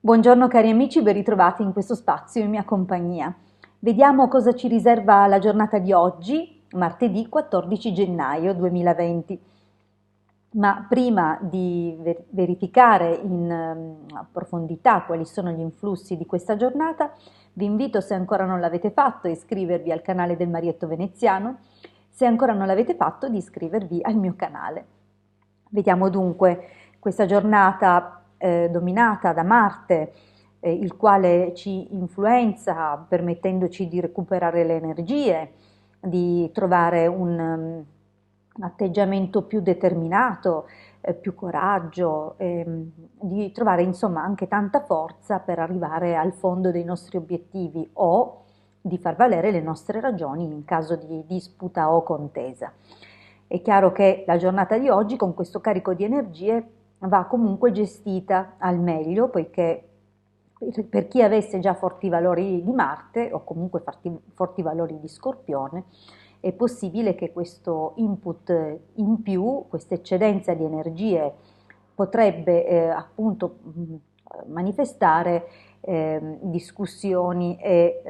Buongiorno cari amici, ben ritrovati in questo spazio in mia compagnia. Vediamo cosa ci riserva la giornata di oggi, martedì 14 gennaio 2020. Ma prima di verificare in profondità quali sono gli influssi di questa giornata, vi invito, se ancora non l'avete fatto, a iscrivervi al canale del Marietto Veneziano, se ancora non l'avete fatto, di iscrivervi al mio canale. Vediamo dunque questa giornata dominata da Marte, il quale ci influenza permettendoci di recuperare le energie, di trovare un atteggiamento più determinato, più coraggio, di trovare insomma anche tanta forza per arrivare al fondo dei nostri obiettivi o di far valere le nostre ragioni in caso di disputa o contesa. È chiaro che la giornata di oggi con questo carico di energie va comunque gestita al meglio, poiché per chi avesse già forti valori di Marte o comunque forti valori di Scorpione, è possibile che questo input in più, questa eccedenza di energie potrebbe appunto manifestare discussioni e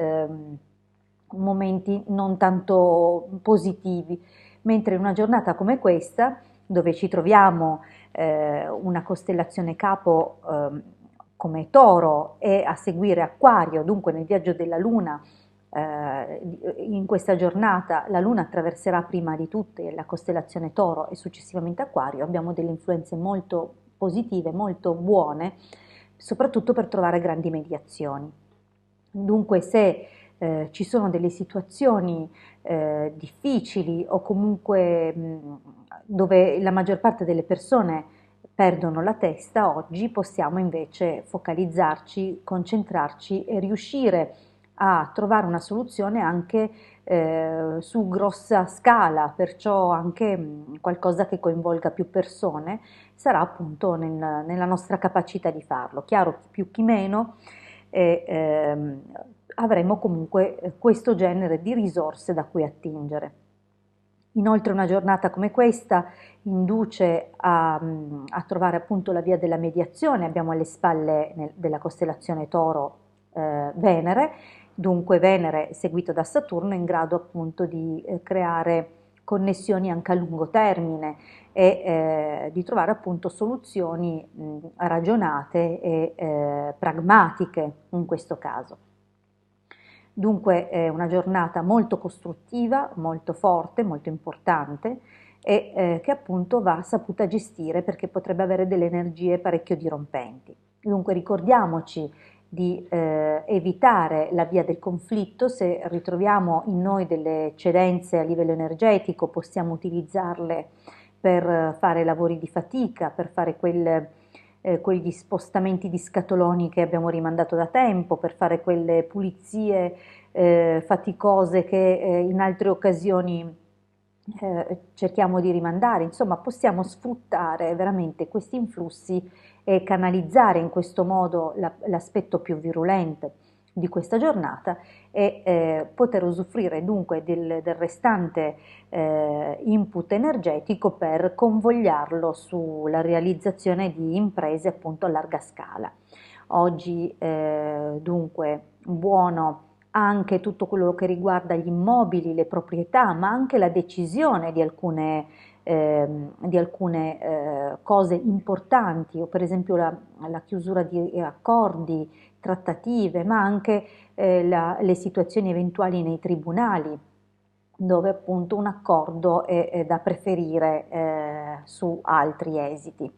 momenti non tanto positivi, mentre in una giornata come questa, dove ci troviamo una costellazione capo come Toro e a seguire Acquario, dunque nel viaggio della Luna, in questa giornata la Luna attraverserà prima di tutte la costellazione Toro e successivamente Acquario, abbiamo delle influenze molto positive, molto buone, soprattutto per trovare grandi mediazioni. Dunque se ci sono delle situazioni difficili o comunque dove la maggior parte delle persone perdono la testa, oggi possiamo invece focalizzarci, concentrarci e riuscire a trovare una soluzione anche su grossa scala, perciò anche qualcosa che coinvolga più persone, sarà appunto nella nostra capacità di farlo. Chiaro, chi più chi meno, e avremo comunque questo genere di risorse da cui attingere. Inoltre una giornata come questa induce a trovare appunto la via della mediazione, abbiamo alle spalle della costellazione Toro Venere, dunque Venere seguito da Saturno in grado appunto di creare connessioni anche a lungo termine e di trovare appunto soluzioni ragionate e pragmatiche in questo caso. Dunque è una giornata molto costruttiva, molto forte, molto importante e che appunto va saputa gestire perché potrebbe avere delle energie parecchio dirompenti. Dunque ricordiamoci di evitare la via del conflitto, se ritroviamo in noi delle eccedenze a livello energetico possiamo utilizzarle per fare lavori di fatica, per fare quegli spostamenti di scatoloni che abbiamo rimandato da tempo, per fare quelle pulizie faticose che in altre occasioni cerchiamo di rimandare. Insomma, possiamo sfruttare veramente questi influssi e canalizzare in questo modo l'aspetto più virulento di questa giornata e poter usufruire dunque del restante input energetico per convogliarlo sulla realizzazione di imprese appunto a larga scala. Oggi dunque buono anche tutto quello che riguarda gli immobili, le proprietà, ma anche la decisione di alcune cose importanti, o per esempio la chiusura di accordi, trattative, ma anche le situazioni eventuali nei tribunali, dove appunto un accordo è da preferire su altri esiti.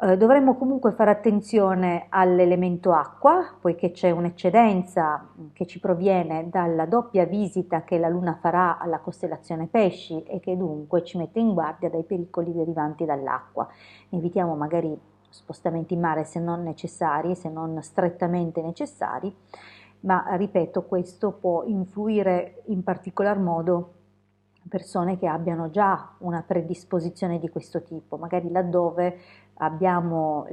Dovremmo comunque fare attenzione all'elemento acqua, poiché c'è un'eccedenza che ci proviene dalla doppia visita che la Luna farà alla costellazione Pesci e che dunque ci mette in guardia dai pericoli derivanti dall'acqua. Evitiamo magari spostamenti in mare se non necessari, se non strettamente necessari, ma ripeto, questo può influire in particolar modo persone che abbiano già una predisposizione di questo tipo, magari laddove abbiamo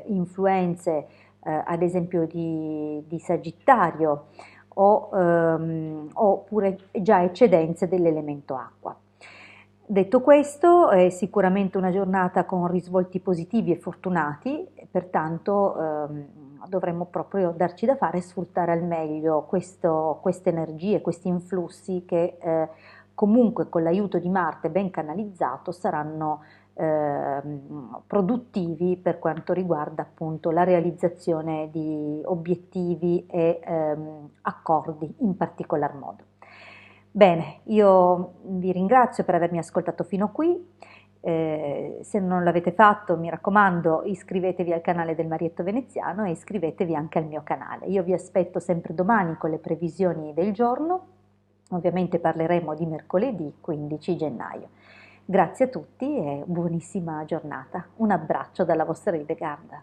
influenze ad esempio di Sagittario oppure già eccedenze dell'elemento acqua. Detto questo, è sicuramente una giornata con risvolti positivi e fortunati, pertanto dovremmo proprio darci da fare e sfruttare al meglio queste energie, questi influssi che comunque con l'aiuto di Marte ben canalizzato saranno produttivi per quanto riguarda appunto la realizzazione di obiettivi e accordi in particolar modo. Bene, io vi ringrazio per avermi ascoltato fino qui. Se non l'avete fatto, mi raccomando, iscrivetevi al canale del Marietto Veneziano e iscrivetevi anche al mio canale. Io vi aspetto sempre domani con le previsioni del giorno. Ovviamente parleremo di mercoledì 15 gennaio. Grazie a tutti e buonissima giornata. Un abbraccio dalla vostra Hildegarda.